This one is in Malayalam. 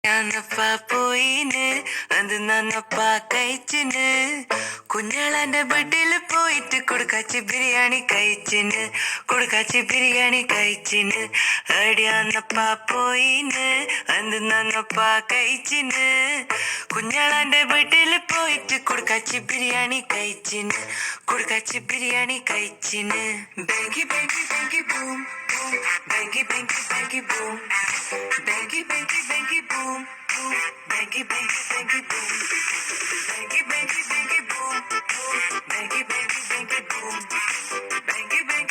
ഞാനപ്പാ പോയിന് അത് നന്നപ്പാ കഴിച്ചിന് കുഞ്ഞാളാന്റെ ബഡില് പോയിട്ട് കൊടുക്കാച്ചി ബിരിയാണി കഴിച്ചിന് അടിയാന്നപ്പാ പോയിന് അത് നന്നപ്പാ കഴിച്ചിന് കുഞ്ഞാളാന്റെ ബഡില് പോയിട്ട് കൊടുക്കാച്ചി ബിരിയാണി കഴിച്ചിന് ബാങ്കി ബാങ്കി ബാങ്കി ബൂം ബൂം ബാങ്കി ബാങ്കി ബാങ്കി ബൂം Bangy, bangy, bangy, boom, boom. Bangy, bangy, bangy, boom. Bangy, bangy, bangy, boom, boom. Bangy, bangy, bangy, boom. Bangy, bangy.